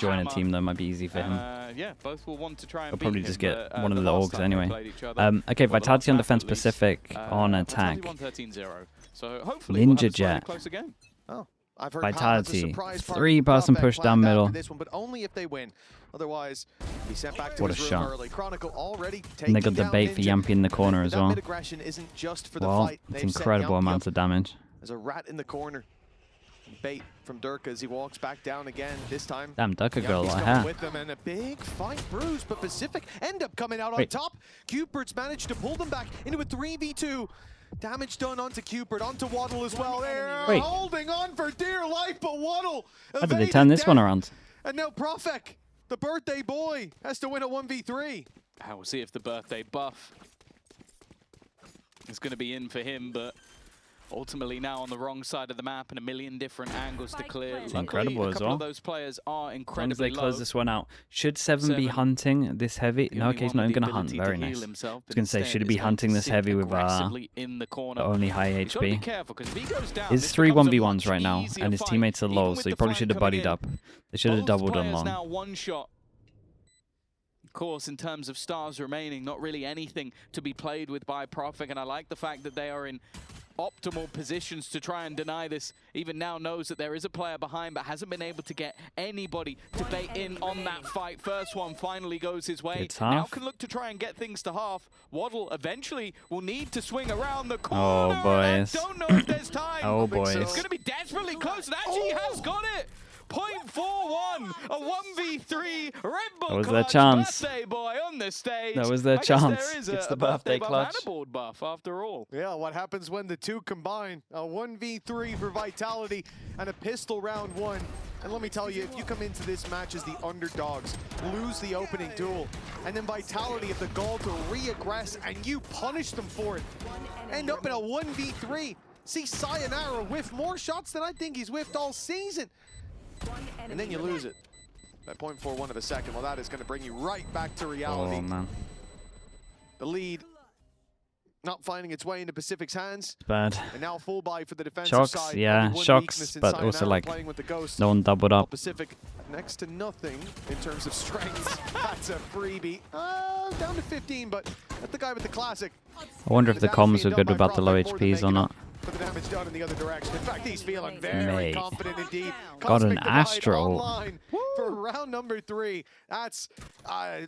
join a team, though, might be easy for him. Yeah, both will want to try and He'll probably beat just him, get one of the orgs anyway. Okay, Well, the Vitality on last defense map, at least, Pacific on attack. Vitality 1-13-0. So hopefully we'll have Ninja a slightly Jet. closer game. Oh, I've heard Vitality. 3-person push down middle. this one, but only if they win. Otherwise, he sent back to What a his room shot. early. Chronicle already And they got the taking bait down for Ninja. Yampy in the corner as That well. mid-aggression isn't just for the Well, fight. it's They've set incredible Yampy amounts up of damage. There's a rat in the corner. Bait from Durka as he walks back down again. This time, Damn, Durka got a lot of going hair. with them, and a big fight brews, but Pacific end up coming out on Wait. top. Cubert's managed to pull them back into a 3v2. Damage done onto Cupert, onto Waddle as well. They're Wait. holding on for dear life, but Waddle How did they evaded turn this one death. around? And now Profek, the birthday boy, has to win a 1v3. We'll see if the birthday buff is going to be in for him, but ultimately now on the wrong side of the map and a million different angles to clear. It's Luckily, incredible a as couple well. of those players are As long as incredibly they close low. this one out. Should Seven be Seven. hunting this heavy? The No, only okay, he's one not with even the going to hunt. ability to Very heal nice. himself, I was but going to say, instead should he is be going to hunting this sit heavy with aggressively in the corner. only high He's got to be HP? careful, 'cause if he goes down, It's this 3 becomes a 1v1s much right now, easier and his fight, teammates are even low, with so he the probably flank should have coming buddied in. up. They should have Both doubled on players long. now one shot. Of course, in terms of stars remaining, not really anything to be played with by Profik, and I like the fact that they are in optimal positions to try and deny this. Even now knows that there is a player behind, but hasn't been able to get anybody to bait in on that fight. First one finally goes his way. It's Now half. can look to try and get things to half. Waddle eventually will need to swing around the Oh, corner. and boys. I don't know if there's time. Oh, boys. It's going to be desperately close, and actually he has got it. 0.41, a 1v3, Red Bull That was their Clutch, chance. birthday boy on the stage. That was their I guess chance. there is It's a the birthday buff clutch. and a board buff after all. Yeah, what happens when the two combine? A 1v3 for Vitality and a pistol round one. And let me tell you, if you come into this match as the underdogs, lose the opening duel, and then Vitality have the gall to re-aggress and you punish them for it, end up in a 1v3. See Sayonara whiff more shots than I think he's whiffed all season. And then you lose it by 0.41 of a second. Well, that is going to bring you right back to reality. Oh, man. The lead not finding its way into Pacific's hands. Bad. And now full buy for the defensive Shocks, side. yeah, Only one shocks, weakness in but Sayonara also, like, playing with the Ghost. No one doubled up. Pacific next to nothing in terms of strength. That's a freebie. Down to 15, but that's the guy with the classic. I wonder if the comms were good without the low HPs or not. For the damage done in the other direction. In fact, he's feeling very Mate. confident indeed. Got an Cosmic Divide Astro. online for round number 3. That's,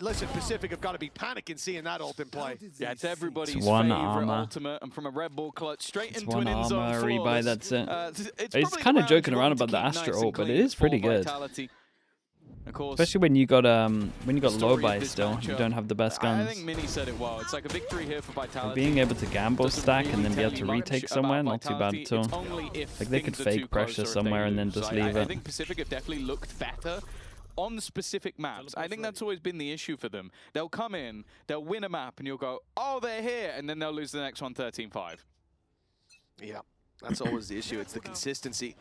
listen, Pacific have got to be panicking seeing that ult in play. Yeah, it's everybody's It's one favorite armor. ultimate, and from a Red Bull clutch straight It's into one an in-zone armor, rebuy, flawless. that's it. It's He's probably kinda the joking round around you about the want to keep Astro nice ult, and but it clean is pretty for good. Vitality. Of course, Especially when you got low story buy of this still, you matchup, don't have the best I guns. think Mini said it well. It's like a victory here for Vitality. Being able to gamble Doesn't stack really and then be tell able to you much retake about somewhere, not too bad Vitality. at all. It's only if Like they could things are too fake pressure close or if they somewhere and then lose. just I leave it. think Pacific have definitely looked better on specific maps. I think that's always been the issue for them. They'll come in, they'll win a map, and you'll go, oh, they're here, and then they'll lose the next one 13-5. Yeah, that's always the issue. It's the consistency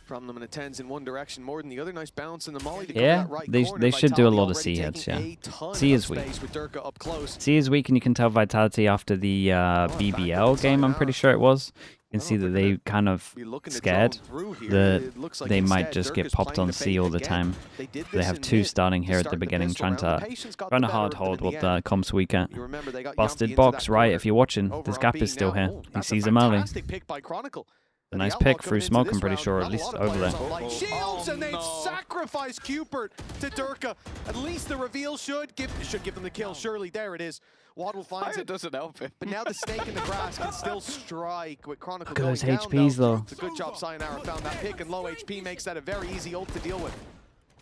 from them, and it tends in one direction more than the other. Nice bounce in the molly to cover Yeah, that right they corner. should do a lot of Vitality C heads, already yeah. taking a ton C of is weak. space with Durka up close. C is weak, and you can tell Vitality after the BBL game, I'm pretty sure it was. You can see that they kind of Be looking to scared drone through here. that It looks like they might instead just get Durka's popped playing on the C bait all the again. time. They did They this have in 2 mid starting to here at start the beginning, pistol trying round. The to patience got run the a better hard of them hold in with the the end. comps weekend. You remember they got Busted Yampy into box, that right? corner. If you're watching, Over this on gap B is still now. here. Oh, He that's sees a him early. fantastic pick by Chronicle. A And nice the Outlaw pick through coming into smoke, this I'm pretty round, sure, not at a least lot of over players there. on light shields, and they've no. sacrificed Cupert to Durka. At least the reveal should give them the kill. Surely, there it is. Waddle finds It it. doesn't help him. But now the snake in the grass can still strike with Chronicle Look at going those down, HPs though. It's a good job Sayonara found that pick, and low HP makes that a very easy ult to deal with.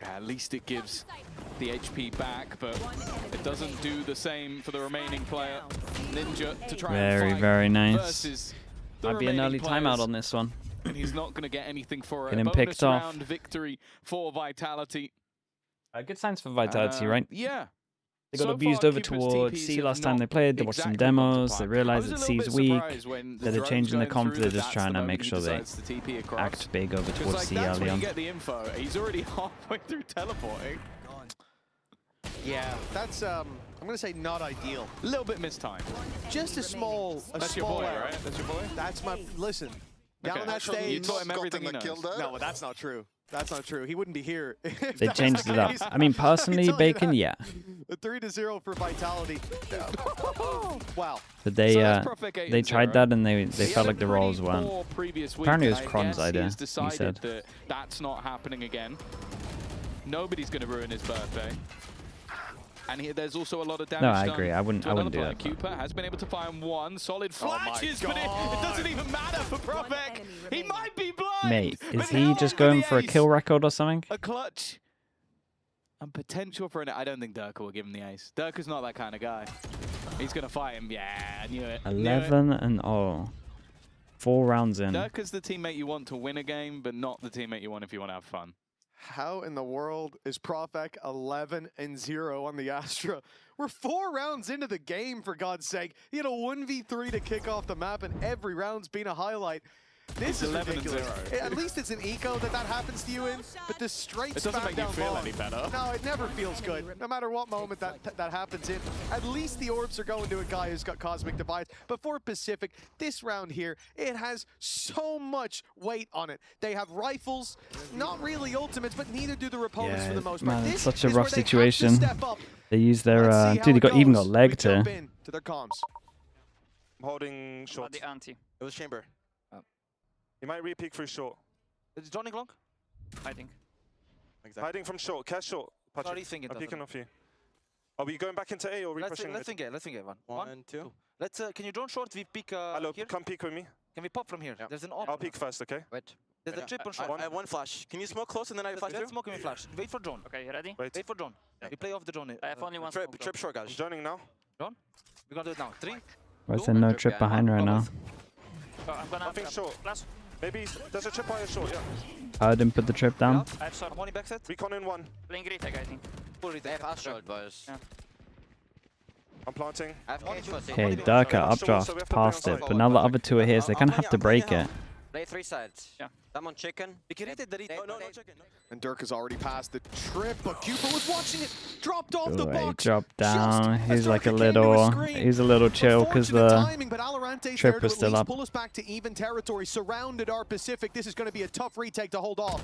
At least it gives the HP back, but it doesn't do the same for the remaining player. Ninja to try and fight Very nice. versus the Might be an remaining early timeout players, on this one. and he's not going to get anything for it. Getting A bonus picked off. round victory for Vitality. Good signs for Vitality, right? Yeah. They got So abused far, over Cupid's towards TPs C have last time not they played. They watched some exactly gone to demos. They plan. realized I that was a little C's bit weak. surprised when the That they're drone's changing the going comp. through They're that just that's trying the to moment make he sure they decides to TP across. act big over Because, towards like, C that's early when on. you get the info. He's already halfway through teleporting. Yeah, that's I'm gonna say not ideal. A little bit mistimed. Just a small That's your small boy, error. right? That's your boy? That's my listen. Down Okay. that You stage. taught him everything he knows. No, well, that's not true. That's not true. He wouldn't be here. if They that was changed the it up. case. I mean, personally, tell you Bacon, that. yeah. A 3-0 for Vitality. Wow. But So they that's Prophet 8-0, they tried right? that and they He felt had like a the pretty roles weren't. poor previous week, Apparently it was and I Kron's guess idea, He's he decided said. that that's not happening again. Nobody's going to ruin his birthday. And there's also a lot of damage No, I done agree. I wouldn't to another do player. that. Cooper has been able to find one solid Oh my flashes, but it God. doesn't even matter for Prophet. He might be blind. Mate, but is he not just for going the for a ace. kill record or something? A clutch. And potential for an... I don't think Durka will give him the ace. Durka's not that kind of guy. He's going to fight him. Yeah, I knew it. 11 and 0. 4 rounds in. Durka's the teammate you want to win a game, but not the teammate you want if you want to have fun. How in the world is Profek 11-0 on the Astra? We're 4 rounds into the game, for God's sake. He had a 1v3 to kick off the map, and every round's been a highlight. This is 11-0. ridiculous. At least it's an eco that happens to you in, but the straight It doesn't spam make you down feel long. any better. No, it never feels good. No matter what moment that happens in. At least the orbs are going to a guy who's got Cosmic Device. But for Pacific, this round here, it has so much weight on it. They have rifles, not really ultimates, but neither do their opponents for the most part. Man, This it's such a is where rough they have to situation. step up. They use their Let's see how dude. They it even goes. got leg We jump to. in to their comms. I'm holding short. The anti. It was chamber. He might re-peek through short. Is Johnny long? Hiding. Exactly. Hiding from short. Cash short. No, Patrick. rethinking I'm doesn't. peeking off you. Are we going back into A or Let's re-pushing? think it. Let's think it. One. One, two. Let's. Can you drone short? We peek Hello, here. come peek with me. Can we pop from here? Yeah. There's an op. I'll peek first, okay? Wait. There's a trip on short. One. I have one flash. Can you smoke close and then I flash? Let's smoke and we flash. Wait for drone. Okay, you ready? Wait. Wait for drone. We play off the drone. I have only one Trip, smoke, trip short, I'm guys. joining now. We're gonna do it now. 3. Where's there no trip behind right now? Oh, I'm gonna Nothing short. flash. Maybe there's a trip higher short, yeah. I didn't put the trip down. I have shot. I'm on back set. Recon in 1. Playing retake, I think. Full retake. short, boys. Yeah. I'm planting. I have cage for Okay, city. Durka Last short, so we updraft have to play on past it, side. but now the other two are here, so they're gonna have to break it. Play 3 sides. Yeah. Someone chicken. We can retake the retake. No, chicken. And Dirk has already passed the trip, but Cooper was watching it. Dropped off the Ooh, he box. dropped just down. as He's like a Dirk came to his little, screen. he's a little chill because Unfortunate the timing, but Valorante's trip there to was at still least up. pull us back to even territory. Surrounded our Pacific. This is going to be a tough retake to hold off.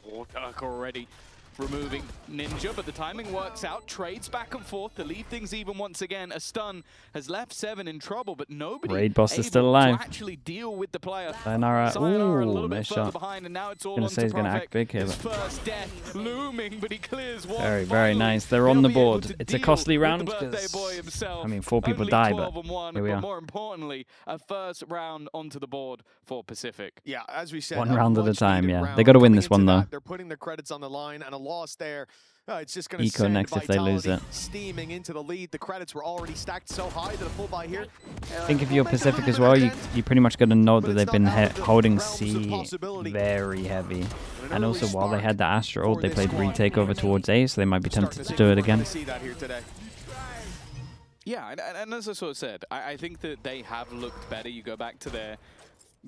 Durka already removing Ninja, but the timing works out. Trades back and forth to leave things even once again. A stun has left Seven in trouble, but nobody Raid boss is able still alive. to actually deal with the player. Sayonara. Sayonara a Ooh, little bit nice further shot. behind, and now it's all Gonna on say to he's gonna act Prophet. big here, His but- first death looming, but he clears one. Very, very Finally, nice. They're on they'll the be able board. to It's a deal costly with the round birthday 'cause, boy himself. I mean, 4 people Only die, 12 but and 1, here we but are. more importantly, a first round onto the board for Pacific. Yeah, as we said, One a round at a much time, needed yeah. round They gotta win coming this one, into though. that. They're putting their credits on the line, and a loss there. It's just going to Eco send next if they lose Vitality it. steaming into the lead. The credits were already stacked so high that a full buy here. I think if you're will make a Pacific little as bit well, of a you dent, pretty much got to know but that it's they've been not out of the holding realms of C possibility. very heavy. An And early also, while they spark had the Astra ult, for they this played squad. retake over towards A, so they might be Starting tempted to to see do we're it gonna again. see that here today. Yeah, and as I sort of said, I think that they have looked better. You go back to their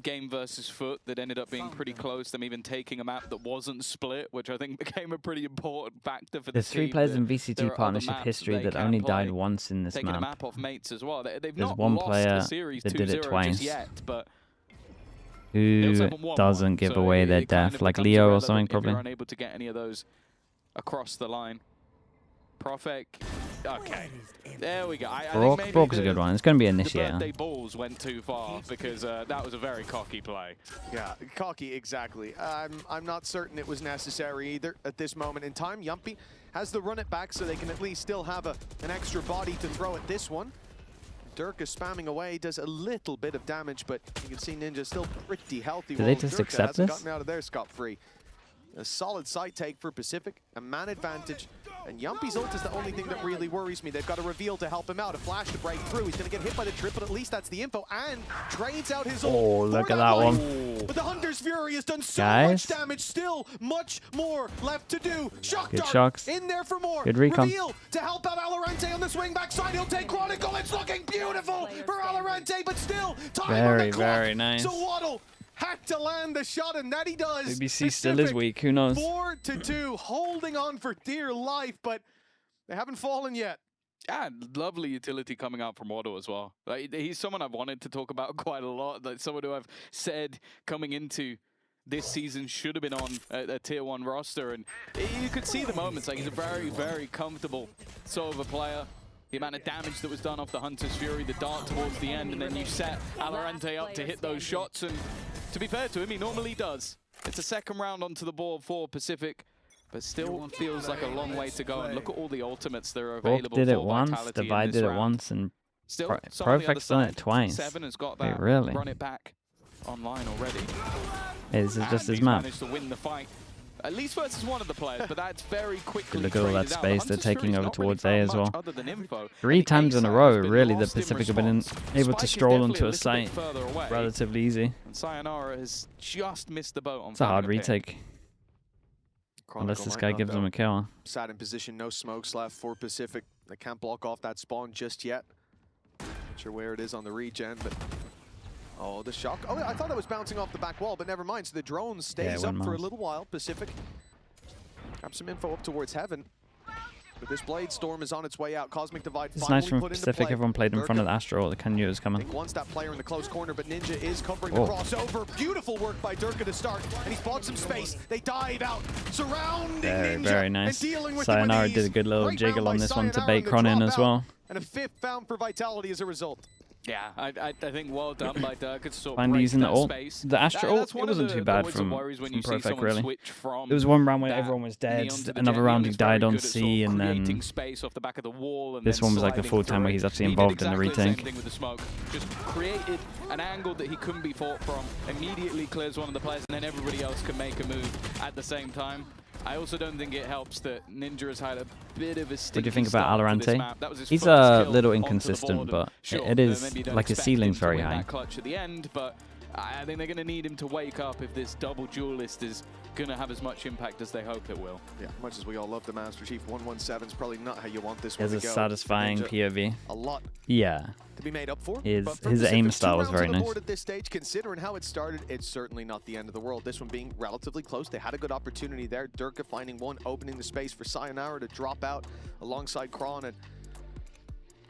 game versus Foot that ended up being pretty close, them even taking a map that wasn't split, which I think became a pretty important factor for the There's 3 team, players that in there VCT are other partnership maps history they that can only play. died once in this Taking a map. map off mates as well. They've There's not one lost player a series that did it 2-0 twice. just yet, but they Who also haven't won doesn't one, give so away their it kind death, of like becomes Leo or irrelevant something, if probably. you're unable to get any of those across the line. Profek, okay, there we go. I think maybe Brock's a good one. It's going to be the Initiator. birthday balls went too far because that was a very cocky play. Yeah, cocky, exactly. I'm not certain it was necessary either at this moment in time. Yumpy has the run it back so they can at least still have an extra body to throw at this one. Dirk is spamming away, does a little bit of damage, but you can see Ninja still pretty healthy. Do they while just Dirk accept hasn't this? gotten out of there scot-free. A solid side take for Pacific, a man advantage, and Yumpy's ult is the only thing that really worries me. They've got a reveal to help him out, a flash to break through. He's going to get hit by the trip, but at least that's the info, and trades out his ult. Oh, look for at that life. one. But the Hunter's Fury has done so Guys. much damage, still much more left to do. Shock Good Dart shocks. in there for more. Good recon. Reveal to help out Valorant on the swing back side. He'll take Chronicle. It's looking beautiful for Valorant, but still time on Very, the clock. very nice. So Waddle had to land the shot, and that he does. BBC still is Pacific, weak. Who knows? 4-2, holding on for dear life, but they haven't fallen yet. Yeah, lovely utility coming out from Waddle as well. Like, he's someone I've wanted to talk about quite a lot. Like someone who I've said coming into this season should have been on a tier 1 roster, and you could see the moments. Like, he's a very, very comfortable sort of a player. The amount of damage that was done off the Hunter's Fury, the dart towards the end, and then you set VALORANT up to hit those shots, and to be fair to him, he normally does. It's a second round onto the board for Pacific, but still feels like a long way to go, and look at all the ultimates that are available Bork did it for once, Vitality in Divide this did it round. once, and Still, some on the other Perfect's done it side, twice. Seven has got Wait, that really? run it back online already. Hey, this is And just his he's map. managed to win the fight, at least versus one of the players, but that's very quickly Look at all that traded out. The space they're Hunter's taking Fury's over not really towards A found as much well. other than info. 3 And the times A in a side row, has been really, the lost in Pacific have been response. able Spike to is stroll definitely into a a little bit site further away, relatively easy. and Sayonara has just missed the boat on It's a hard finding a pick. retake, Chronicle unless this might guy not, gives though. him a kill. Sat in position, no smokes left for Pacific. They can't block off that spawn just yet. Not sure where it is on the regen, but oh, the shock. Oh, I thought it was bouncing off the back wall, but never mind. So the drone stays up 1 for a miles. little while. Pacific have some info up towards heaven. But this Blade Storm is on its way out. Cosmic Divide It's finally nice from put into Pacific, play. everyone played in front of the Durka, Astro, the Kanye was I coming. think wants that player in the close corner, but Ninja is covering Oh. the crossover. Beautiful work by Durka to start, and he's bought some space. They dive out, surrounding Very, Ninja, very nice. and dealing with him with Sayonara ease. did a good little Great jiggle round on by this one to Sayonara bait and the Cron in drop as out, well. And a 5th found for Vitality as a result. Yeah, I think well done by Durka to sort of Finally break using the that ult. space. The Astro ult, That's it one of wasn't the too bad always from worries when you see Perfect, someone really. switch from There was one round where that everyone was dead, neon to the another Genion. round he It's very died on good at sort of C, and creating then space off the back of the wall, and this then one was like the sliding full time through where it. he's actually He did involved in the exactly same retake. thing with the smoke. Just created an angle that he couldn't be fought from, immediately clears one of the players, and then everybody else can make a move at the same time. I also don't think it helps that Ninja has had a bit of a stinky What do you think about start to this VALORANT? map. That was his He's first a kill little onto the inconsistent, board, but and sure, it is maybe you don't like his expect ceiling's him to very win high. that clutch at the end, but I think they're going to need him to wake up if this double duelist is going to have as much impact as they hope it will. Yeah, much as we all love the Master Chief, 117 is probably not how you want this He one has to a go. satisfying Ninja, POV. a lot Yeah. to be made up for. His- but for his Pacific, aim 2 style was rounds very on the nice. board at this stage, considering how it started, it's certainly not the end of the world. This one being relatively close. They had a good opportunity there. Durka finding one, opening the space for Sayonara to drop out alongside Kron, and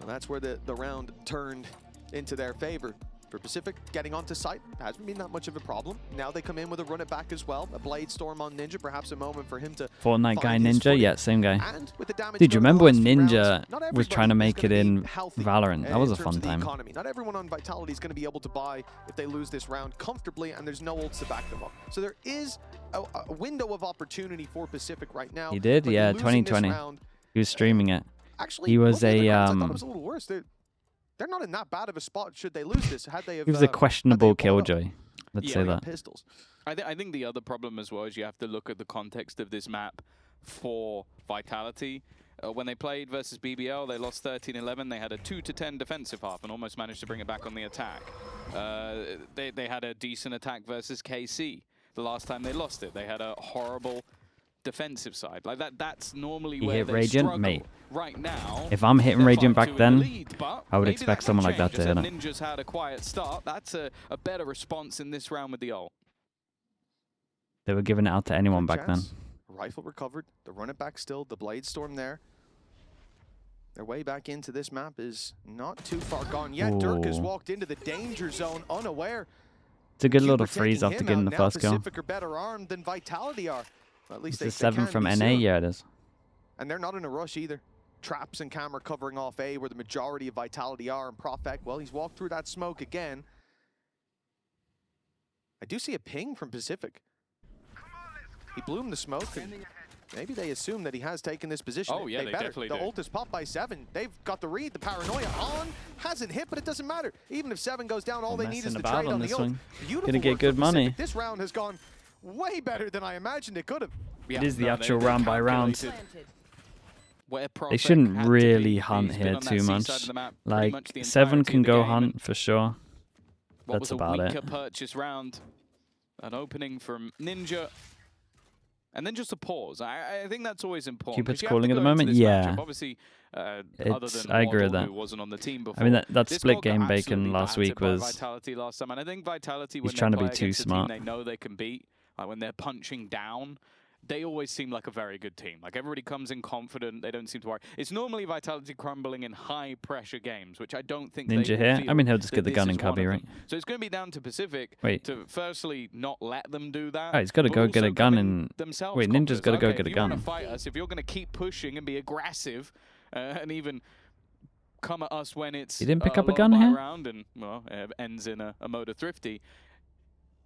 that's where the round turned into their favor. For Pacific, getting onto site hasn't been that much of a problem. Now they come in with a run it back as well. A Blade Storm on Ninja, perhaps a moment for him to Fortnite guy find his Ninja, footing. yeah, same guy. And with the damage Dude, you done in the remember when last few Ninja rounds, not was trying to everybody make is it gonna in be healthy, VALORANT? That was a in fun terms of the time. economy. Not everyone on Vitality is going to be able to buy if they lose this round comfortably, and there's no ults to back them up. So there is a window of opportunity for Pacific right now. He did, but yeah, losing this 2020. round, He was streaming it. actually, He was looking at the a, cards, I thought it was a little worse. They're not in that bad of a spot should they lose this. Had they have, He was had a they questionable have bought up. killjoy. Let's Yeah, say we that. Pistols. I think the other problem as well is you have to look at the context of this map for Vitality. When they played versus BBL, they lost 13-11. They had a 2-10 defensive half and almost managed to bring it back on the attack. They had a decent attack versus KC. The last time they lost it, they had a horrible defensive side. Like that's normally He where hit they Radiant, struggle. mate. Right now, If I'm hitting they're Radiant 5-2 back in then, the lead, but I would maybe expect that someone could like that change. to As hit him. Ninja's had a quiet start. That's a better response in this round with the ult. They were giving it out to anyone Good back then. chance. Rifle recovered. The run it back still. The Blade Storm there. Their way back into this map is not too far gone yet. Dirk has Ooh. walked into the danger zone unaware. It's a good Cooper little freeze taking after him getting out. the now first kill. Pacific are better armed than Vitality are. Well, at least It's they the 7 can from be NA, soon. yeah it is. And they're not in a rush either. Traps and camera covering off A where the majority of Vitality are. And Profek, well, he's walked through that smoke again. I do see a ping from Pacific. He blew him the smoke, and maybe they assume that he has taken this position. Oh, yeah, they better. definitely The do. ult is popped by 7. They've got the read, the paranoia on. Hasn't hit, but it doesn't matter. Even if 7 goes down, all they need is messing the about trade on on this the ult. one. Beautiful Gonna get work good from Pacific. money. This round has gone way better than I imagined it could have. It is the actual round by round. Where They Profek shouldn't had to really be. hunt He's been here on that too C much. side of the map pretty Like, much the 7 entirety can of the go game, hunt and for sure. what That's was about a it. weaker purchase round. An opening from Ninja. And then just a pause. I think that's always important. Cupid's 'cause you have calling to at the go into moment? this Yeah. matchup. Obviously, other It's- than I agree with Waddle, that. who wasn't on the team before. I mean, that this split squad got game Bacon absolutely last battered week by was... Vitality last time, and I think Vitality, He's when they trying to play be too against a team smart. they know they can beat, like when they're punching down, they always seem like a very good team. Like, everybody comes in confident. They don't seem to worry. It's normally Vitality crumbling in high-pressure games, which I don't think Ninja they here. feel I mean, he'll just that get the this gun is in cubby, one of right? them. So it's going to be down to Pacific Wait. to firstly not let them do that. Oh, he's got to but go get also a gun come in and... themselves Wait, Ninja's confident. got to go Okay, get a if you want gun. to fight us, if you're going to keep pushing and be aggressive and even come at us when it's He didn't pick up a long gun by here? round and, well, ends in a mode of thrifty,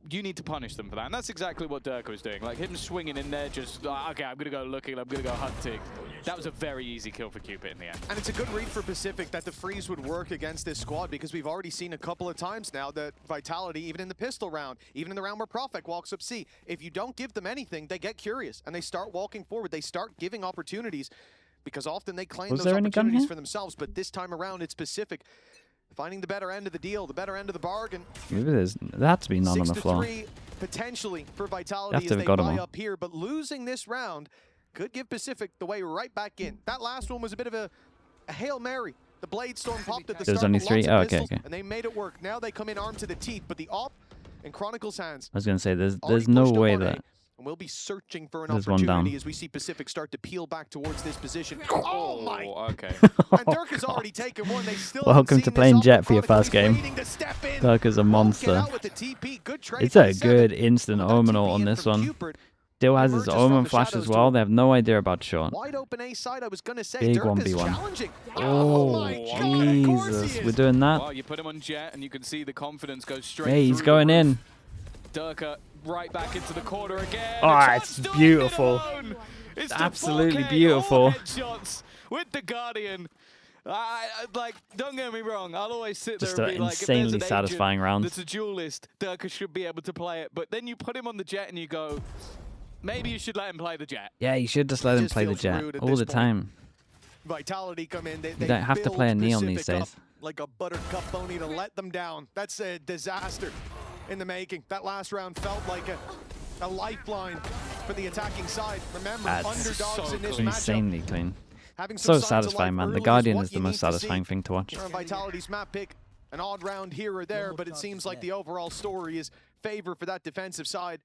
you need to punish them for that. And that's exactly what Durka was doing. Like, him swinging in there just, okay, I'm going to go looking, I'm going to go hunting. That was a very easy kill for Cupid in the end. And it's a good read for Pacific that the freeze would work against this squad, because we've already seen a couple of times now that Vitality, even in the pistol round, even in the round where Profek walks up C, if you don't give them anything, they get curious and they start walking forward. They start giving opportunities, because often they claim Was those there any gun opportunities here? for themselves. But this time around, it's Pacific finding the better end of the deal, the better end of the bargain. Maybe there had to be none on the floor. 6-3 potentially for You Vitality have as to have they got 'em buy all. up here, but losing this round could give Pacific the way right back in. That last one was a bit of a Hail Mary. The Blade Storm popped at the There's start only with three? lots of Oh, okay, pistols, okay. and they made it work. Now they come in armed to the teeth, but the op in Chronicle's hands. I was going to say, there's already no pushed up way on A, that... and we'll be searching for an There's one opportunity down. as we see Pacific start to peel back towards this position. Oh my! Okay. And Dirk has already taken one. They still Welcome haven't to seen playing this Jet op for your Chronicle. first He's game. waiting to step in. Dirk is a Won't get monster. out with the TP. Good trade It's by a Seven. good instant With that omenal TP on in this from one. Cupid. Still has his Emerges from omen the flash shadows as well. to- They have no idea about short. Wide open A side, I was going to say. Big Dirk is 1v1. challenging. Oh, my God, of course he Jesus. is. We're doing that. Well, you put him on Jet, and you can see the confidence go straight Hey, he's through going the roof. in. Durka right back into the corner again. Oh, A chance it's to leave it beautiful. alone. It's the Absolutely 4K, beautiful. all headshots with the Guardian. Like, don't get me wrong. I'll always sit there Just and an be like, if there's insanely an satisfying agent round. that's a duelist, Durka should be able to play it. But then you put him on the Jet and you go, maybe you should let him play the Jet. Yeah, you should just let him Just play the feels jet rude at all this the point. time. Vitality come in. They don't have to build play a Neon Pacific these days. up like a buttercup pony to let them down. That's a disaster in the making. That last round felt like a lifeline for the attacking side. Remember, That's underdogs in this matchup. Insanely clean. Having So some signs of satisfying, life man. The early is Guardian what is the you most need to see. satisfying thing to watch. Here on Vitality's map pick, an odd round here or there, but it seems like the overall story is favor for that defensive side.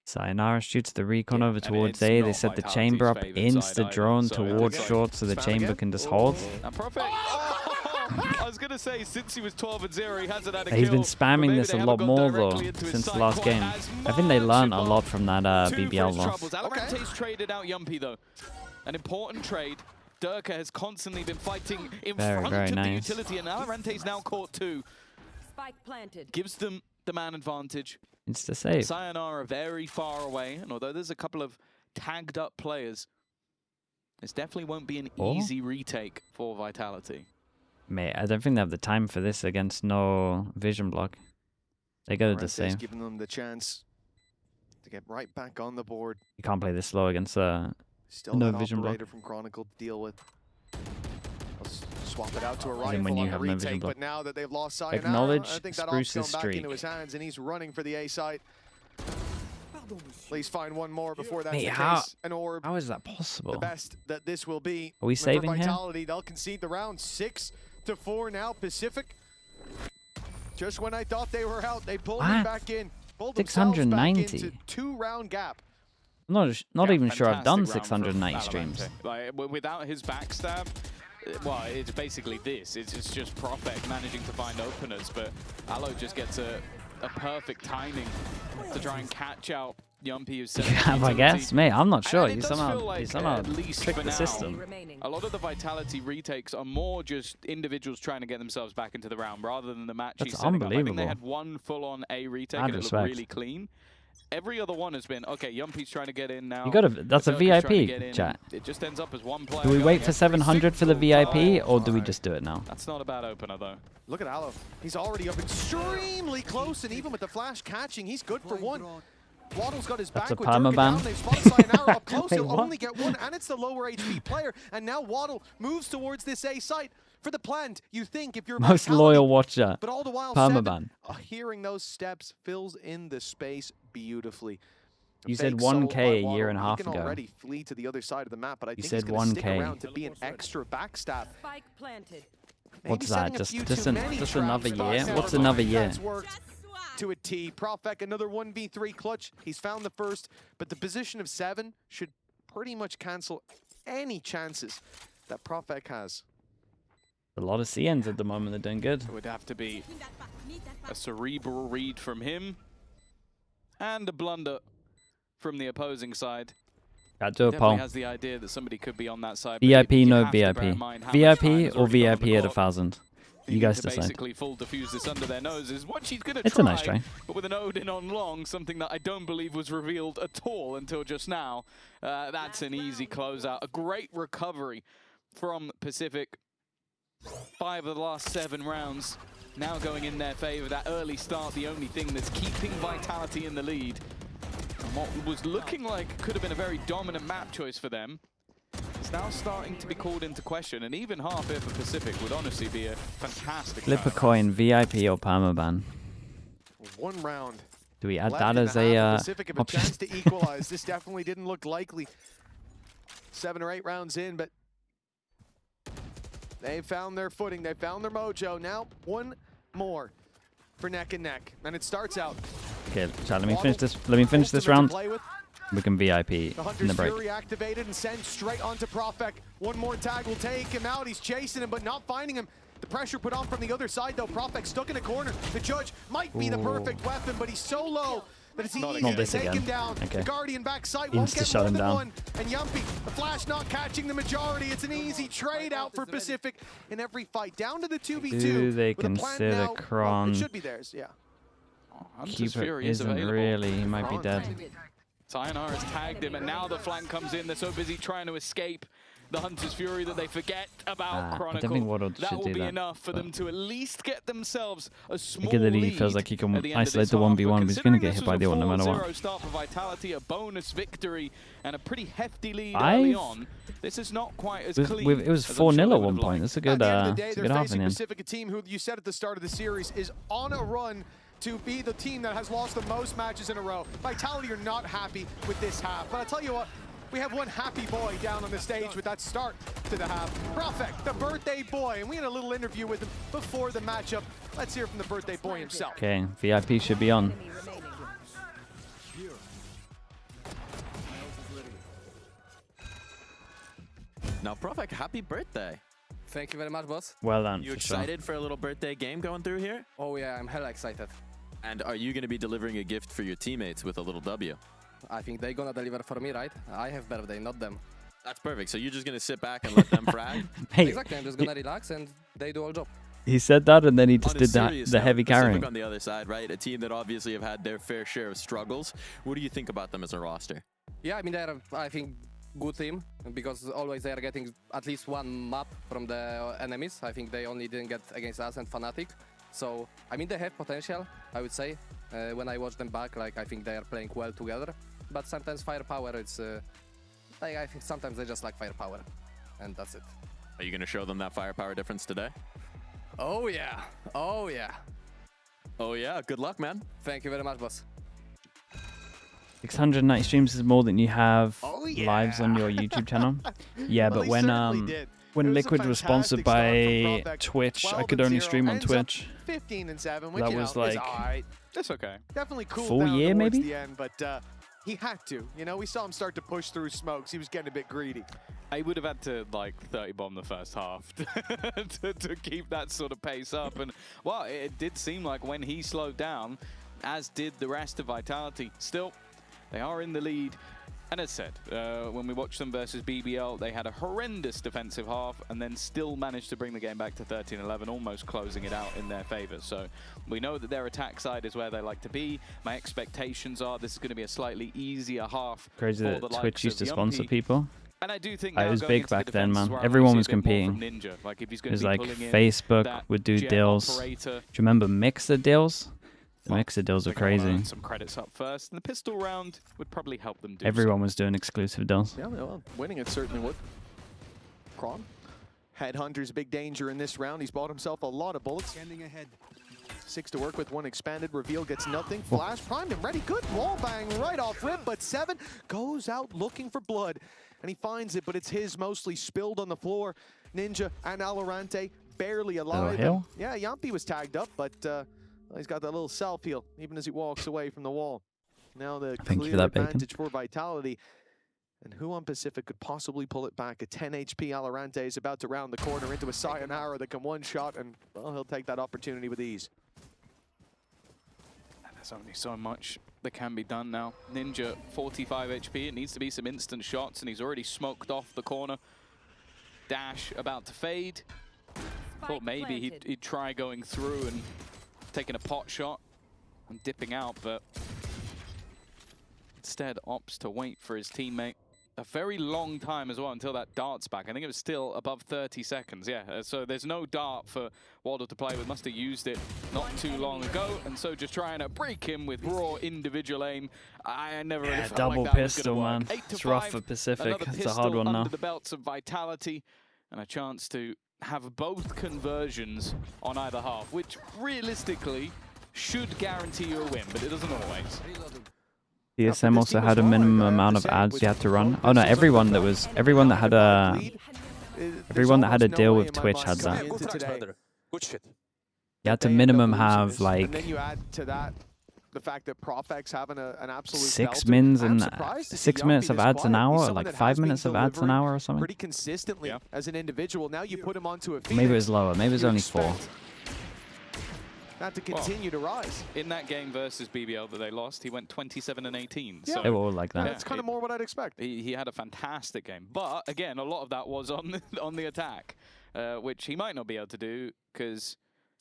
Sayonara shoots the recon Yeah, over and towards it's A. They not set the Vitality's chamber up favourite into side the either, drone so towards okay. short so the Spam chamber again. can just hold. And Prophet, I was going to say, since he was 12-0, he hasn't had a He's kill. been spamming but this a maybe they lot haven't more gone though directly into his since the sight last quite game. as I think they much learned a as lot from that two for BBL his loss. troubles. Alarante's traded out Yumpy though. An important trade. Durka has constantly been fighting in Very, front very of nice. the utility, and Alarante's now caught two. Spike planted. Gives them the man advantage. It's the save. Sayonara very far away, and although there's a couple of tagged up players, this definitely won't be an Oh. easy retake for Vitality. Mate, I don't think they have the time for this against no vision block. They gotta just Arante's save. giving them the chance to get right back on the board. You can't play this slow against Still No that vision block. operator from Chronicle to deal with. Let's swap it out to a As rifle in when you on the have no vision retake, block. but now that they've lost Sayonara, Acknowledge I think that Spruce's op's gone back into streak. his hands, and he's running for the A site. Please find one more before that's Mate, the how- case. An orb, How is that the possible? best that this will be. Are we And for saving here? Vitality, they'll concede the round 6-4 now. Pacific. Just when I thought they were out, they pulled them What? back in. Pulled themselves back 690. into 2-round gap. I'm not Yeah, even sure I've done fantastic round from 690 streams. Valorant. Like, without his backstab, well, it's basically this. It's just Profek managing to find openers, but Alo just gets a perfect timing to try and catch out Yumpy, who's set up Yeah, I utility. guess. Mate, I'm not sure. And it You does somehow, feel like, you somehow at least tricked for the now, system. Remaining. A lot of the Vitality retakes are more just individuals trying to get themselves back into the round rather than the match That's he's setting up. I think unbelievable. they had one full-on A retake Mad and it respect. looked really clean. Every other one has been, okay, Yumpy's trying to get in now. You gotta. That's a Durka's trying to get VIP in, chat. and it just ends up as one player. Do we going wait for every 700 for the single VIP, time. or do we just do it now? That's not a bad opener, though. Look at Alo. He's already up extremely close, and even with the flash catching, he's good for one. Waddle's got his back That's a with Durka permaban. down. They've spotted Sayonara up close. Wait, He'll what? only get one, and it's the lower HP player. And now Waddle moves towards this A site for the plant. You think if you're Most Vitality, loyal watcher. but all the while, Permaban. Seven, hearing those steps fills in the space beautifully. You Fake said solo 1K by a year Waddle. and a half He can ago. already flee to the other side of the map, but I think said he's going to stick 1K. around to be an extra backstab. Spike planted. Maybe What's that? setting a Just- few just too an- many just traps, another but year? never What's mind. another year? That's worked to a T. Profek, another 1v3 clutch. He's found the first, but the position of 7 should pretty much cancel any chances that Profek has. A lot of CNs at the moment. They're doing good. It would have to be a cerebral read from him and a blunder from the opposing side. Got to a Definitely poll. has the idea that somebody could be on that side. VIP, you no have to bear VIP. in mind how much time VIP has or already gone on VIP the at clock. 1,000. You Needing guys to decide. basically full diffuse this under their noses. What she's going to It's try, a nice try. but with an Odin on long, something that I don't believe was revealed at all until just now. That's an easy closeout. A great recovery from Pacific. 5 of the last 7 rounds now going in their favor. That early start, the only thing that's keeping Vitality in the lead. And what was looking like could have been a very dominant map choice for them, it's now starting to be called into question, and even half here for Pacific would honestly be a fantastic Flip a turnaround. coin, VIP or permaban. 1 round. Do we add Left that in as the half, a Pacific have a option? chance to equalize. This definitely didn't look likely. 7 or 8 rounds in, but they found their footing. They found their mojo. Now 1 more for neck and neck, and it starts out. Okay, chat, let me finish this. Let me finish this round. We can VIP The in the Hunter's break. Fury activated and sent straight onto Profek. 1 more tag will take him out. He's chasing him, but not finding him. The pressure put on from the other side, though. Profek stuck in a corner. The Judge might be the perfect weapon, but he's so low that it's easy to this take again. him down. Okay. The Guardian backside won't get Insta-shut more him than down. 1. And Yumpy, the flash not catching the majority. It's an easy trade out for Pacific in every fight. Down to the 2v2. Do they with a plan consider now. Kron? It should be theirs, yeah. Hunter's Keeper Fury is isn't available. really. He might be dead. Sayonara has tagged him, and now the flank comes in. They're so busy trying to escape the Hunter's Fury that they forget about I don't Chronicle. think Waddle That should will do be that, enough for but- them to at least get themselves a small Look at that, he lead feels like he can at the end of isolate this the half. 1v1, but he's going to get considering hit by this the was ult no matter a what. 4-0 start for Vitality, a bonus victory, and a pretty hefty lead I've- early on. This is not quite as It was, clean. it was as I'm 4-0 sure they at would one have point. liked. That's a At good, the end of the day, it's a they're good half in facing the end. Pacific, a team who you said at the start of the series is on a run to be the team that has lost the most matches in a row. Vitality are not happy with this half, but I'll tell you what, we have one happy boy down on the stage with that start to the half. Profek, the birthday boy, and we had a little interview with him before the matchup. Let's hear from the birthday boy himself. Okay, VIP should be on. Now, Profek, happy birthday. Thank you very much, boss. Well done. You for sure. excited for a little birthday game going through here? Oh yeah, I'm hella excited. And are you going to be delivering a gift for your teammates with a little W? I think they're gonna deliver for me, right? I have birthday, not them. That's perfect. So you're just going to sit back and let them frag? Hey, Exactly, I'm just gonna relax and they do all job. he said that and then he just On a did serious the note, heavy Pacific carrying. on the other side, right? A team that obviously have had their fair share of struggles. What do you think about them as a roster? Yeah, I mean they're, I think, good team because always they are getting at least 1 map from the enemies. I think they only didn't get against us and Fnatic. So, I mean, they have potential, I would say. When I watch them back, like, I think they are playing well together. But sometimes firepower, it's, like, I think sometimes they just lack firepower. And that's it. Are you going to show them that firepower difference today? Oh yeah, oh yeah. Oh, yeah. Good luck, man. Thank you very much, boss. 690 streams is more than you have Oh, lives on your YouTube channel. Yeah, Well, but he when certainly did. It when was a Liquid was sponsored fantastic start by from Profek. Twitch, I 12 could and only 0, stream on ends up Twitch. 15 and 7, which That you know, was is like- all right. That's okay. Definitely cooled Full down year, towards maybe? the end, but he had to. You know, we saw him start to push through smokes. He was getting a bit greedy. I would have had to like 30 bomb the first half to keep that sort of pace up. And well, it did seem like when he slowed down, as did the rest of Vitality, still they are in the lead. And as said, when we watched them versus BBL, they had a horrendous defensive half and then still managed to bring the game back to 13-11, almost closing it out in their favor. So we know that their attack side is where they like to be. My expectations are this is going to be a slightly easier half. Crazy for that the Twitch likes used to of sponsor Yumpy. people. And I do think It now was going big into the back then, defense man. as well, I Everyone see was a bit more from competing. Ninja. Like if he's It going was to be like pulling in Facebook that would do jet deals. Do operator, you remember Mixer deals? The Mixer deals are I think I wanna crazy. earn some credits up first, and the pistol round would probably help them do. Everyone was doing exclusive deals. Yeah, well, winning it certainly would. Kron. Headhunter's big danger in this round. He's bought himself a lot of bullets. Standing ahead. 6 to work with, 1 expanded. Reveal gets nothing. Flash primed and ready. Good wall bang right off rip, but 7 goes out looking for blood. And he finds it, but it's his mostly spilled on the floor. Ninja and VALORANT barely alive. hill? Yeah, Yumpy was tagged up, but He's got that little self-heal, even as he walks away from the wall. Now the Thank you for clear that, Bacon. advantage for Vitality. And who on Pacific could possibly pull it back? A 10 HP VALORANT is about to round the corner into a Sayonara that can one-shot, and well, he'll take that opportunity with ease. And there's only so much that can be done now. Ninja, 45 HP. It needs to be some instant shots, and he's already smoked off the corner. Dash about to fade. Thought maybe he'd try going through and taking a pot shot and dipping out, but instead opts to wait for his teammate. A very long time as well until that dart's back. I think it was still above 30 seconds. Yeah, so there's no dart for Waldo to play with. Must have used it not too long ago, and so just trying to break him with raw individual aim. I never really felt double like that was pistol, gonna man. work. 8 to It's rough 5, for Pacific. another It's a hard pistol one now. under the belts of Vitality, and a chance to have both conversions on either half, which realistically should guarantee you a win, but it doesn't always. DSM also had a minimum amount of ads you had to run. Oh no, everyone that had a deal with Twitch had that. Good shit. You had to minimum have And like then you add to that the fact that Profex having an absolute 6 belter. mins I'm and surprised to see 6 Yuppie minutes of this ads an quiet. He's hour, someone like that 5 has been minutes of ads an delivering hour or something. pretty consistently as an individual. Now you put him onto a Phoenix. Maybe it was lower. Maybe it was you only 4. expect that to continue to rise. In that game versus BBL that they lost, he went 27 and 18. Yeah. So They were all like that. That's kind of more what I'd expect. he had a fantastic game. But again, a lot of that was on the attack, which he might not be able to do because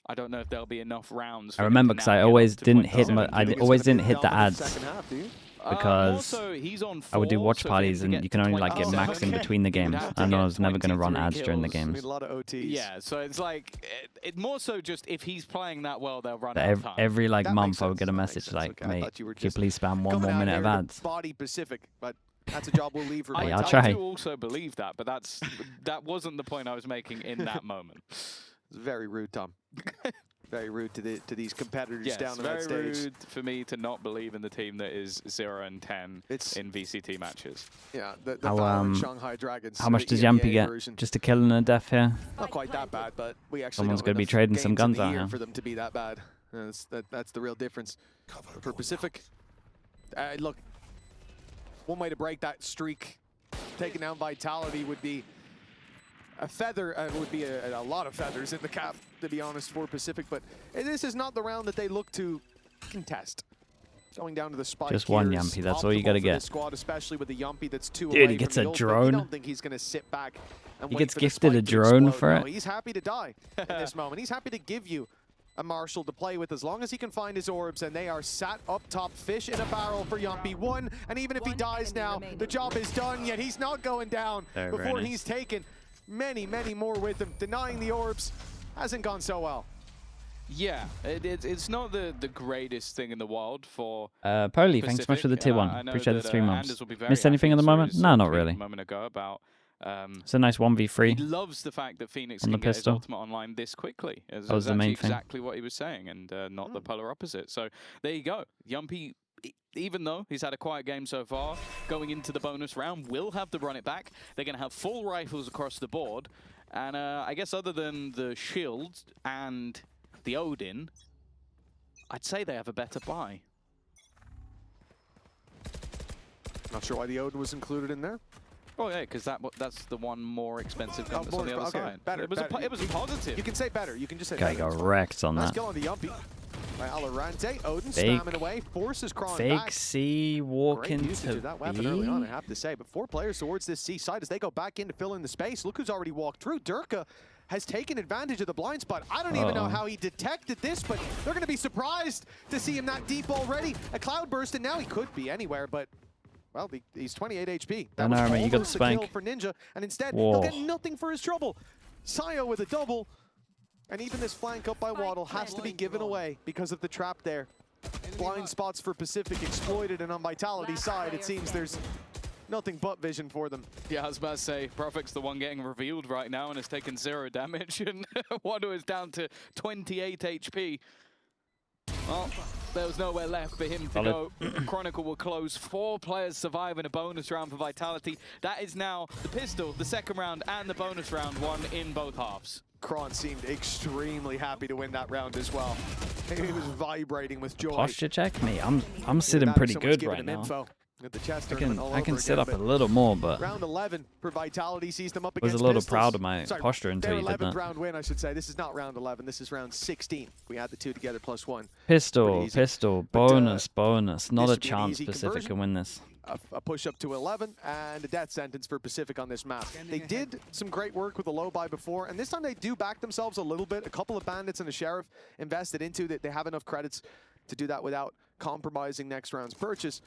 I don't know if there'll be enough rounds. I remember because I always didn't hit the ads Second half, do you? because also, he's on I would do 4, watch so parties for him to and you can only like get 27, max in between the games. have to And I get was never going to run 23 ads during the kills. I mean, games. a lot of OTs. Yeah, so it's like it more so just if he's playing that well, they'll run But out of time. every like That month makes I would get a sense. That makes message sense. like, Okay, I mate, thought you were can you just please spam one coming more out minute here of to ads? Body Pacific, but that's a job we'll leave for I'll Vitality. try. I do also believe that, but that wasn't the point I was making in that moment. It's very rude, Tom. Very rude to these competitors Yes, down on that very stage. rude for me to not believe in the team that is 0 and 10 It's- in VCT matches. Yeah, the How, VALORANT Shanghai Dragons. How much the does EMEA Yampy get? version. Just a kill and a death here? Not quite that bad, but we actually Someone's don't gonna be enough trading some games in guns the out year here. for them to be that bad. That's the real difference. For Pacific, look, one way to break that streak, taking down Vitality would be a feather, would be a lot of feathers in the cap, to be honest, for Pacific. But this is not the round that they look to contest. Going down to the spike. Just one here is Yampy, that's all you optimal gotta for get. this squad, especially with the Yampy that's 2 Dude, he away gets from a the ult, but drone. You don't think he's going to sit back and He wait gets for the gifted a spike to drone explode. for No, it? he's happy to die in this moment. He's happy to give you a Marshall to play with as long as he can find his orbs, and they are sat up top. Fish in a barrel for Yampy. 1, and even if he dies now, the job is done, yet he's not going down Very before nice. he's taken many, many more with him. Denying the orbs hasn't gone so well. Yeah, it's not the greatest thing in the world for Pearly, thanks so much for the tier 1. I know Appreciate the that, 3 months. Anders will be very Missed anything happy. at the Saw moment? his No, not tweet really. A moment ago about It's a nice 1v3. he loves the fact that Phoenix on can the get his pistol. ultimate online this quickly. That was the main thing. Exactly what he was saying, and not the polar opposite. So there you go. Yumpy, even though he's had a quiet game so far, going into the bonus round, will have to run it back. They're going to have full rifles across the board. And I guess other than the shield and the Odin, I'd say they have a better buy. Not sure why the Odin was included in there. Oh yeah, because that's the one more expensive gun that's on the other okay, side. better, It was better. a positive. You can say better. You can just say Guy better. got It's fine. wrecked on Nice that. kill on the Yumpy by VALORANT. Odin Fake- spamming away, forces Kron Fake back. C walk Great usage into of that weapon early on, I B. have to say. But 4 players towards this C side as they go back in to fill in the space. Look who's already walked through. Durka has taken advantage of the blind spot. I don't even know how he detected this, but they're going to be surprised to see him that deep already. A cloudburst, and now he could be anywhere, but well, he's 28 HP. That was Mate, you got the almost a kill spank. for Ninja, and instead Whoa. he'll get nothing for his trouble. Sayo with a double, and even this flank up by Waddle has to be given away because of the trap there. Blind spots for Pacific exploited, and on Vitality's side, it seems there's nothing but vision for them. Yeah, I was about to say, Profec's the one getting revealed right now and has taken 0 damage, and Wado is down to 28 HP. Well, there was nowhere left for him to go. Chronicle will close. 4 players survive in a bonus round for Vitality. That is now the pistol, the second round, and the bonus round won in both halves. Kron seemed extremely happy to win that round as well. He was vibrating with joy. Posture check? Me, I'm sitting Matter pretty so much good giving right him now. info at the chest I tournament all can over sit again, up a but little more, but round 11 for Vitality sees them up I was against a little Pistols. proud of my Sorry, posture until their you did 11th that. round win, I should say. This is not round 11. This is round 16. We add the two together plus one. Pistol, easy. pistol, But, bonus. Not this a should be an chance easy Pacific conversion. can win this. A push up to 11 and a death sentence for Pacific on this map. They did some great work with the low buy before, and this time they do back themselves a little bit. A couple of bandits and a sheriff invested into that. They have enough credits to do that without compromising next round's purchase.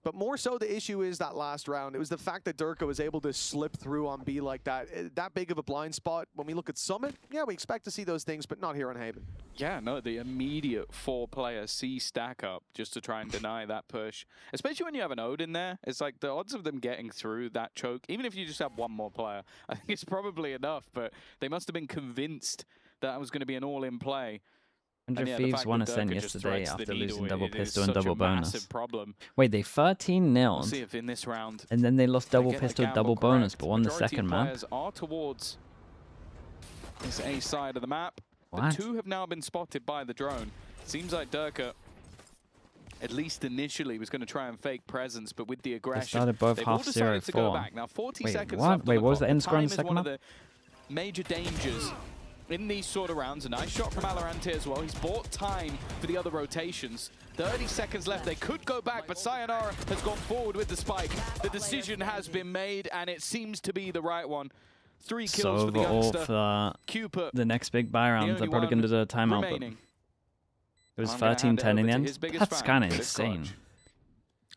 But more so, the issue is that last round. It was the fact that Durka was able to slip through on B like that. That big of a blind spot. When we look at Summit, yeah, we expect to see those things, but not here on Haven. Yeah, no, the immediate 4-player C stack up just to try and deny that push. Especially when you have an Ode in there, it's like the odds of them getting through that choke, even if you just have one more player, I think it's probably enough, but they must have been convinced that was going to be an all-in play. 100 the Thieves fact won that Ascent Durka just yesterday threads the after needle, losing double it is pistol and such a double bonus. massive problem. Wait, they 13 We'll 0'd see if in this round and then they lost they double get the pistol, gamble double bonus, correct. but won the Majority of second map. players are towards this A side of the map. What? The two have now been spotted by the drone. Seems like Durka, at least initially, was going to try and fake presence, but with the aggression, started both they've all half decided to go 0-4. back. Now 40 Wait, seconds what? left on Wait, the what was clock. the end score in time the is second one of map? the major dangers in these sort of rounds. A nice shot from VALORANT here as well. He's bought time for the other rotations. 30 seconds left. They could go back, but Sayonara has gone forward with the spike. The decision has been made, and it seems to be the right one. 3 kills So for the overall, youngster. for Cupid, the next big buy rounds, only they're probably going to do a timeout, but remaining. it was I'm gonna hand it 13-10 in over the to end. his biggest That's fan kind of for this insane. clutch.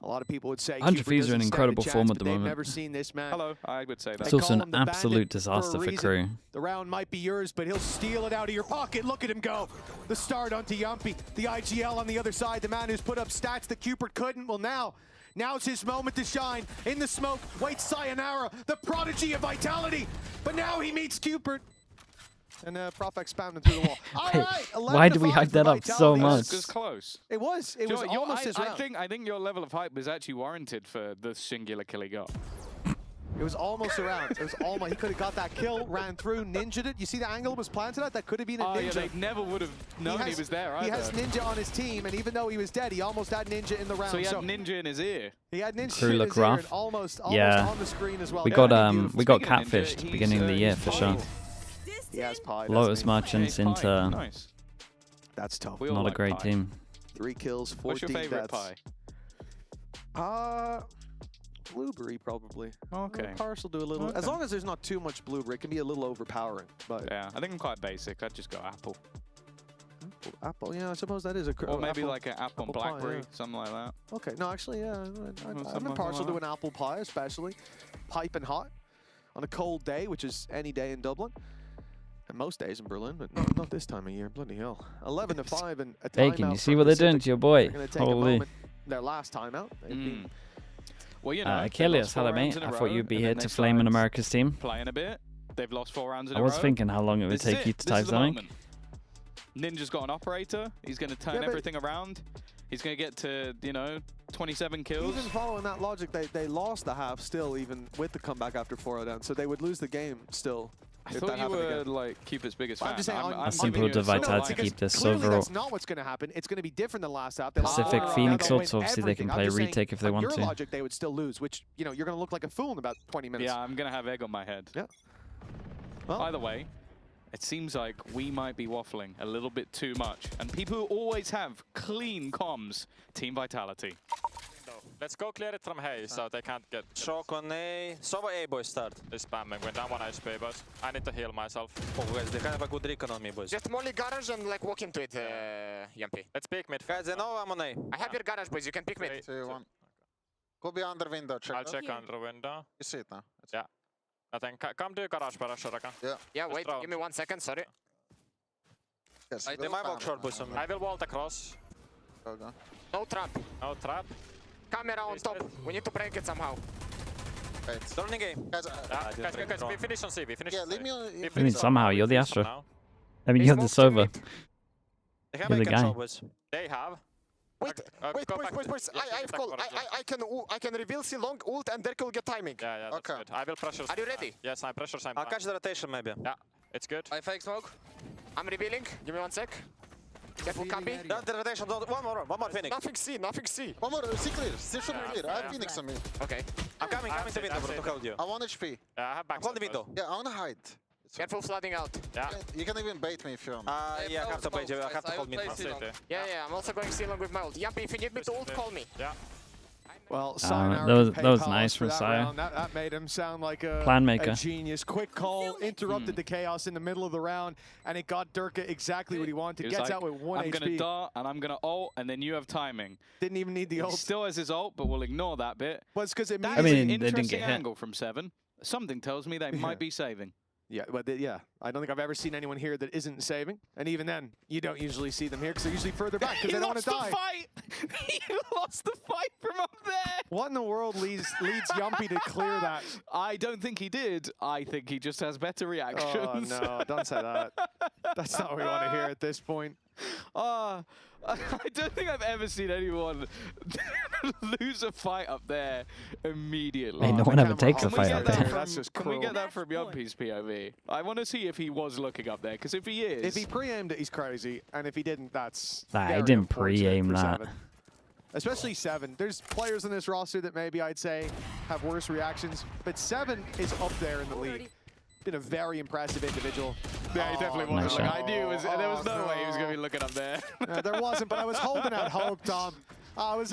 A lot of people would say 100 Cupid Thieves are in doesn't stand a incredible chance, form at but the they've moment. never seen this man. Hello, I would say that. It's They also call an him the bandit absolute for a disaster for reason. Crew. The round might be yours, but he'll steal it out of your pocket. Look at him go. The start onto Yumpy. The IGL on the other side. The man who's put up stats that Cupid couldn't. Well, now's his moment to shine. In the smoke, waits Sayonara, the prodigy of Vitality. But now he meets Cupid. And Profek spammed him through the wall. All Wait, right, why do we 11-5 hype for that up so Vitality. much? It was close. It was. It was Joe, almost his round. I think your level of hype was actually warranted for the singular kill he got. It was almost around. It was almost. He could have got that kill, ran through, ninja'd it. You see the angle it was planted at? That could have been a Oh yeah, ninja. they never would have known he was there either. He has Ninja on his team, and even though he was dead, he almost had Ninja in the round. So he had Ninja in his ear. He had Ninja Crew in look his ear and rough. almost Yeah. on the screen as well. We Yeah, got beautiful. we got Speaking of Ninja, catfished he's, beginning of the year he's for sure. pied. He has pie. Lotus doesn't he? Merchants Yeah, he's pied. into Nice. That's tough. We all not a like great pie. team. 3 kills, 14 What's your favorite deaths. pie? Blueberry probably. Okay. Parcel do a little. As Okay. long as there's not too much blueberry, it can be a little overpowering. But Yeah, I think I'm quite basic. I'd just go apple. apple, yeah, I suppose that is a. Or maybe apple. like an apple and apple pie, blackberry, yeah. something like that. Okay, no, actually, yeah, I'm something partial like to that. an apple pie, especially piping hot on a cold day, which is any day in Dublin, and most days in Berlin, but not this time of year. Bloody hell! 11-5 and a Bacon, timeout you see for what they're doing Pacific. to your boy? They're gonna take a Holy. moment. Their last timeout. They've been Well, you know, they Achilles, lost 4 hello rounds mate. in a I thought row, you'd be and here then to they flame in started America's team. Playing a bit. They've lost 4 rounds in I a row. was thinking how long it would This take is you it. to This type is the something. moment. Ninja's got an operator. He's going to turn Yeah, but- everything around. He's going to get to, 27 kills. even following that logic. They lost the half still, even with the comeback after 4-0 down, so they would lose the game still. I if thought that you happened were again. like Cupid's biggest But fan. I'm just saying, I'm simple giving you to a silver Vitality lining. to keep this clearly overall. that's not what's going to happen. It's going to be different than last half. They'll Pacific lost 4-0 Phoenix they'll Ops, win obviously they can everything. I'm play just saying, retake if they on want your to. logic, they would still lose, which you're going to look like a fool in about 20 minutes. Yeah, I'm going to have egg on my head. Yeah. Well, By the way, it seems like we might be waffling a little bit too much. And people who always have clean comms, Team Vitality. Let's go clear it from Hay so they can't get Shock on A. Sova A, boys, start. this spamming. We're down 1 HP, but I need to heal myself. Oh, guys, they have a good recon on me, boys. Just molly garage and like walk into it, Yumpy. Let's peek mid. Guys, they know I'm on A. I have your garage, boys. You can pick mid. 3, 2, Could be under window, check. I'll check under window. You see it now. Yeah. I think come to garage pressure, Raka. Yeah, Just wait. round. Give me 1 second. Sorry. Yes, They might walk short, boys, on me. I will vault across. Go, go. No trap. No trap. Camera on top. We need to break it somehow. Wait. Turning A. Guys, Guys, we finish on C. We finish yeah, on leave C. me on. We I mean, finish on somehow, C. you're the We Astro. finish on now. I mean, They you're the smoked Sova. mid. They have You're a the control, guy. boys. They have. Wait, wait, go boys, back boys, to- boys. yeah, I have back call. for it. I can reveal C long ult and there will get timing. Yeah, that's Okay. good. I will pressure. Are you ready? Yes, I'm pressure same I'll time. catch the rotation, maybe. Yeah, it's good. I fake smoke. I'm revealing. Give me 1 sec. Careful, Cambi. Yeah, the rotation. One more Phoenix. Nothing C, nothing C. One more, C clear. C should be clear. I have Phoenix on me. Okay. I'm coming to window, bro, to hold you. I want HP. Yeah, I have back. Hold the window. Yeah, I want to hide. Careful flooding out. Yeah. You can even bait me if you want. Yeah, I have to bait you. I have to hold mid. Yeah, I'm also going C long with my ult. Yumpy, if you need me to ult, call me. Yeah. Well, that was nice from Saya. That made him sound like Plan a maker. genius. Quick call, interrupted the chaos in the middle of the round, and it got Durka exactly what he wanted. He was Gets like, out with 1 I'm HP. going to dart, and I'm going to ult, and then you have timing. Didn't even need the He ult. still has his ult, but we'll ignore that bit. Well, it's because it That I is mean, an they didn't interesting get hit. angle from 7. Something tells me they might be saving. Yeah, but yeah, I don't think I've ever seen anyone here that isn't saving. And even then, you don't usually see them here because they're usually further back because they don't want to die. He lost the fight from up there. What in the world leads Yumpy to clear that? I don't think he did. I think he just has better reactions. Oh, no, don't say that. That's not what we want to hear at this point. I don't think I've ever seen anyone lose a fight up there immediately. Hey, no one ever takes a fight Can up we get there. that from- That's just Can we cruel. get that from Yumpy's POV? I want to see if he was looking up there, because if he is... If he pre-aimed it, he's crazy. And if he didn't, that's Nah, he very didn't unfortunate pre-aim for that. 7. Especially 7. There's players in this roster that maybe I'd say have worse reactions, but 7 is up there in the league. Been a very impressive individual. Yeah, he definitely Nice wasn't. shot. I knew it was, there was no way he was going to be looking up there. No, there wasn't, but I was holding out hope, Tom. You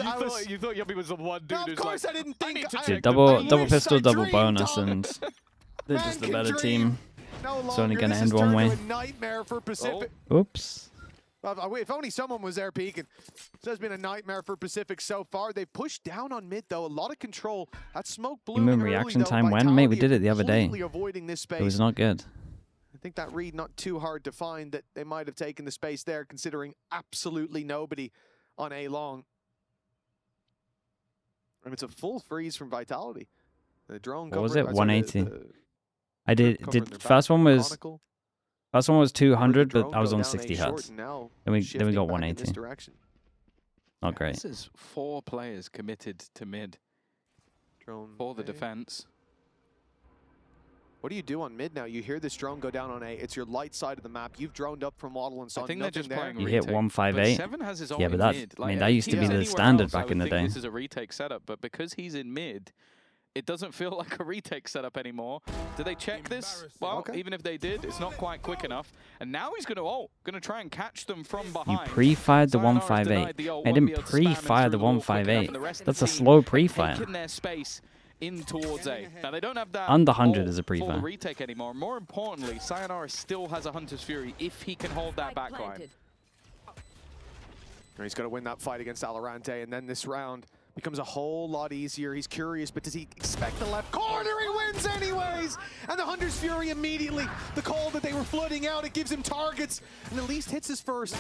thought Yuppie was the one dude No, of who's course like, I didn't think. need to I- check Dude, the double bait." pistol, I double dreamed, bonus, Tom. and they're Man just the can better dream. team. No longer. It's only gonna This end has one turned way. into a nightmare for Pacific. Oops. If only someone was there peeking. This has been a nightmare for Pacific so far. They've pushed down on mid, though. A lot of control. That smoke blew You mean in early, reaction though. time when? Mate, we Vitality did it the other day. completely avoiding this space. It was not good. I think that read not too hard to find that they might have taken the space there, considering absolutely nobody on A long. And it's a full freeze from Vitality. The drone What was cover- it? sorry, 180. I did. covering their First back. one was Chronicle. 200, Drone but I was go on down A 60 short hertz. and now Then we shifting got back in this 180. direction. Not great. This is 4 players committed to mid Drone for the A. defense. What do you do on mid now? You hear this drone go down on A. It's your light side of the map. You've droned up from Waddle and saw I think they're nothing just there. playing You hit retake. 158. But 7 has his own Yeah, but that- mid. I mean, that used to if be he's the anywhere standard else, I back in would the think day. This is a retake setup, but because he's in mid, it doesn't feel like a retake setup anymore. Did they check this? Well, Okay. even if they did, it's not quite quick enough. And now he's going to try and catch them from You behind. pre-fired the Sayonara's 158. denied the ult, I won't didn't be able to spam him pre-fire the through all quick enough, 158. and the rest of That's the a team slow have pre-fire. taken their space in towards A. Now they don't have that Under 100 ult is a for the pre-fire. retake anymore. And more importantly, Sayonara still has a Hunter's Fury if he can hold that backline. He's got to win that fight against Valorant, and then this round becomes a whole lot easier. He's curious, but does he expect the left corner? He wins anyways! And the Hunter's Fury immediately, the call that they were flooding out, it gives him targets, and at least hits his first.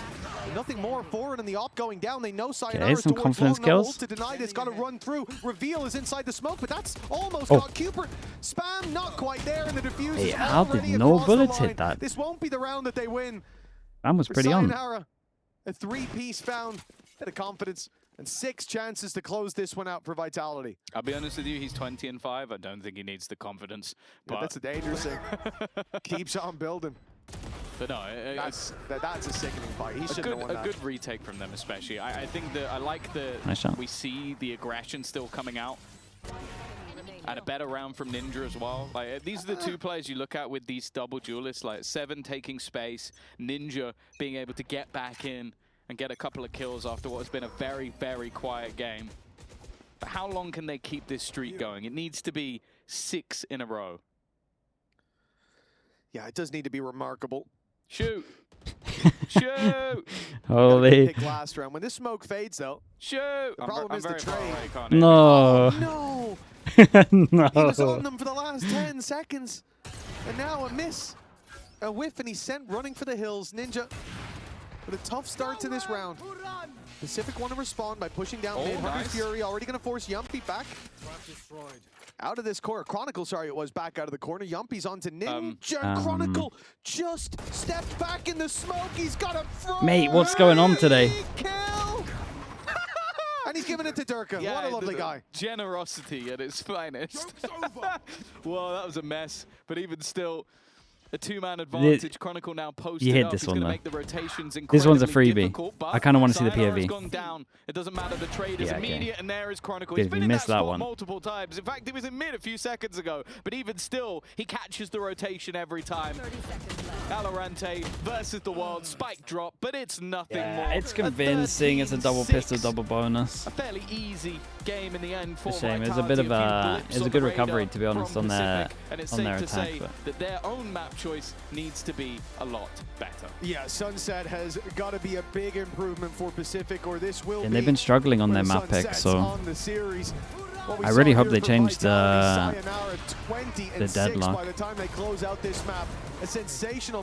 Nothing more forward in the op going down. They know Sayonara's some towards confidence long, no ult kills. to deny this, got to run through. Reveal is inside the smoke, but that's almost Oh. got Cupert. Spam not quite there, and the diffuse Hey, is how did already no across the bullets hit line. that? This won't be the round that they win. That was For pretty on. Sayonara, a 3-piece found, bit of confidence, and 6 chances to close this one out for Vitality. I'll be honest with you, he's 20-5. I don't think he needs the confidence. Yeah, But, that's a dangerous thing. Keeps on building. but no, That's a sickening fight. He shouldn't have won a that. good retake from them, especially. I think that I like that Nice shot. we see the aggression still coming out. And a better round from Ninja as well. Like these are the 2 players you look at with these double duelists, like 7 taking space, Ninja being able to get back in and get a couple of kills after what has been a very, very quiet game. But how long can they keep this streak going? It needs to be 6 in a row. Yeah, it does need to be remarkable. Shoot! Shoot! Holy. Pick last round. When this smoke fades, though, Shoot! The problem is the very far trade. away, can't hear me. No. no! He was on No. them for the last 10 seconds. And now a miss. A whiff, and he's sent running for the hills. Ninja with a tough start to this round. Pacific want to respond by pushing down mid. Hunter's Nice. Fury already going to force Yumpy back out of this corner. Chronicle, sorry, it was back out of the corner. Yumpy's onto Ninja. Chronicle just stepped back in the smoke. He's got a front. Mate, what's going on today? Kill. And he's giving it to Durka. What a lovely guy. Generosity at its finest. Well, that was a mess. But even still, a two-man advantage. Chronicle now posted you hit up. this He's one, gonna though. make the rotations This one's a incredibly freebie. difficult, but I kind of want to see the Sayonara's POV. gone down. It doesn't matter. The trade is Yeah, okay. immediate, and there is Chronicle. Good, He's been we in that missed that spot one. multiple times. In fact, he was in mid a few seconds ago, but even still, he catches the rotation every time. VALORANT versus the world. Spike drop, but it's nothing more. It's convincing. It's a double pistol, double bonus. A fairly easy game in the end for It's a shame. It was a Vitality. bit of few a, blips it was a on good the recovery, radar to be honest, from on their Pacific, and it's attack. safe to say that their own map choice needs to be a lot better. Yeah, Sunset has got to be a big improvement for Pacific, or this will And be they've been struggling on their when the map sun pick, sets so on the series. What we I saw really hope here they for changed Vitality, Sayonara, the 20 and 6 deadlock. by the time they close out this map. A sensational